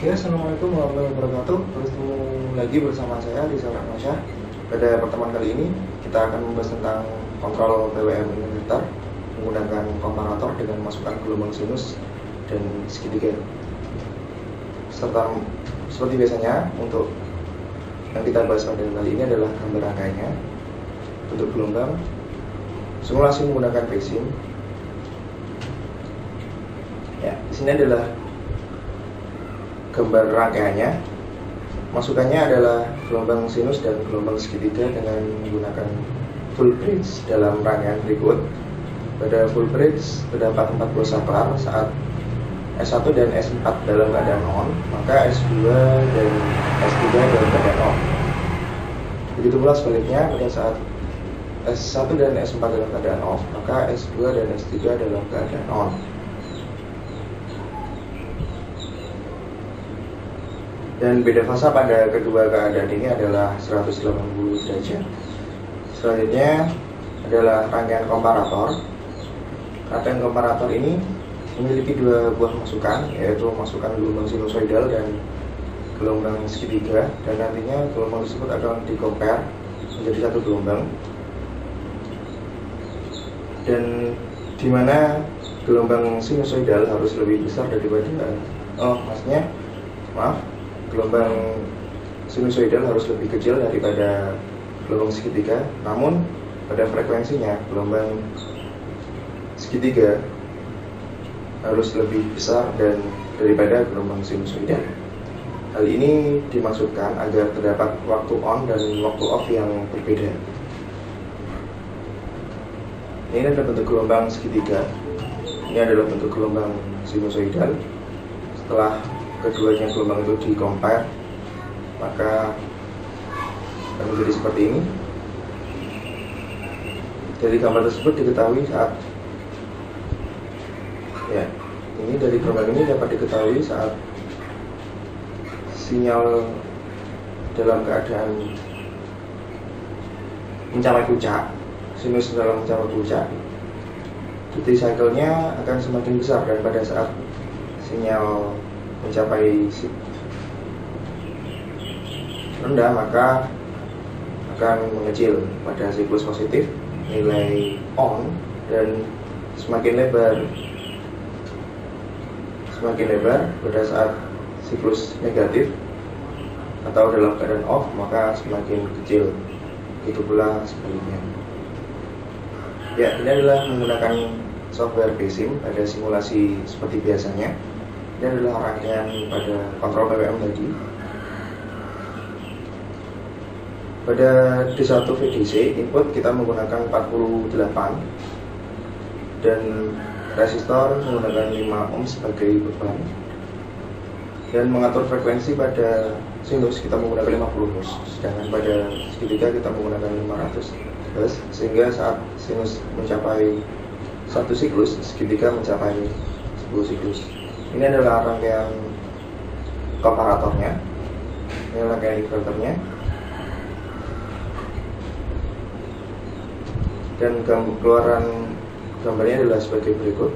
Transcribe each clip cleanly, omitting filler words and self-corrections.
Ya, Assalamualaikum warahmatullahi wabarakatuh. Bertemu lagi bersama saya Rizal Rahmansyah. Pada pertemuan kali ini kita akan membahas tentang kontrol PWM inverter menggunakan komparator dengan masukan gelombang sinus dan segitiga. Serta seperti biasanya, untuk yang kita bahas pada kali ini adalah gambar rangkaiannya, bentuk gelombang, simulasi menggunakan phasing. Ya, di sini adalah gambar rangkaiannya. Masukannya adalah gelombang sinus dan gelombang segitiga dengan menggunakan full bridge dalam rangkaian berikut. Pada full bridge terdapat 40 saklar saat S1 dan S4 dalam keadaan on, maka S2 dan S3 dalam keadaan off. Begitu pula sebaliknya, pada saat S1 dan S4 dalam keadaan off, maka S2 dan S3 dalam keadaan on. Dan beda fasa pada kedua keadaan ini adalah 180 derajat. Selanjutnya adalah rangkaian komparator. Rangkaian komparator ini memiliki dua buah masukan, yaitu masukan gelombang sinusoidal dan gelombang segitiga, dan nantinya gelombang tersebut akan di-compare menjadi satu gelombang. Dan di mana gelombang sinusoidal harus lebih besar daripada gelombang sinusoidal harus lebih kecil daripada gelombang segitiga, namun pada frekuensinya gelombang segitiga harus lebih besar daripada gelombang sinusoidal. Hal ini dimaksudkan agar terdapat waktu on dan waktu off yang berbeda. Ini adalah bentuk gelombang segitiga, ini adalah bentuk gelombang sinusoidal. Setelah keduanya gelombang itu di-compare, maka akan menjadi seperti ini. Dari gambar tersebut diketahui dari gambar ini dapat diketahui saat sinyal dalam keadaan mencapai puncak, sinus dalam mencapai puncak, duty cycle-nya akan semakin besar, dan pada saat sinyal mencapai rendah maka akan mengecil pada siklus positif nilai on, dan semakin lebar pada saat siklus negatif atau dalam keadaan off maka semakin kecil. Itu pula sebaliknya. Ya, ini adalah menggunakan software phasing pada simulasi seperti biasanya. Ini adalah rangkaian pada kontrol PWM tadi. Pada D1 VDC input kita menggunakan 48 dan resistor menggunakan 5 ohm sebagai beban, dan mengatur frekuensi pada sinus kita menggunakan 50 Hz, sedangkan pada segitiga kita menggunakan 500 Hz, sehingga saat sinus mencapai satu siklus, segitiga mencapai 10 siklus. Ini adalah rangkaian komparatornya, ini rangkaian inverternya, dan keluaran gambarnya adalah sebagai berikut.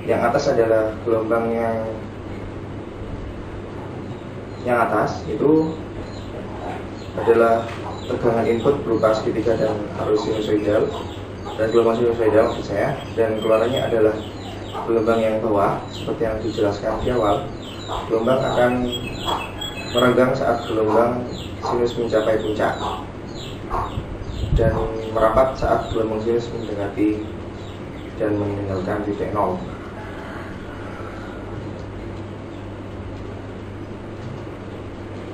Yang atas adalah gelombang yang atas itu adalah tegangan input berupa segitiga dan arus sinusoidal, dan gelombang sinusoidal maksud saya, dan keluarannya adalah gelombang yang bawah seperti yang dijelaskan di awal. Gelombang akan merenggang saat gelombang sinus mencapai puncak dan merapat saat gelombang sinus mendekati dan meninggalkan titik nol.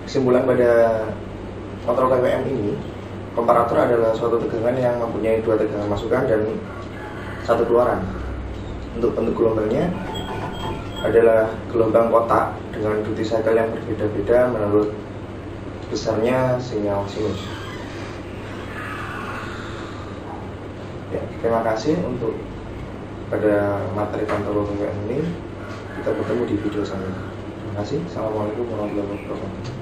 Kesimpulan pada kontrol PWM ini, komparator adalah suatu tegangan yang mempunyai dua tegangan masukan dan satu keluaran. Untuk bentuk gelombangnya adalah gelombang kotak dengan duty cycle yang berbeda-beda menurut besarnya sinyal sinus. Ya, terima kasih untuk pada materi kontrol PWM ini. Kita bertemu di video selanjutnya. Terima kasih. Assalamualaikum warahmatullahi wabarakatuh.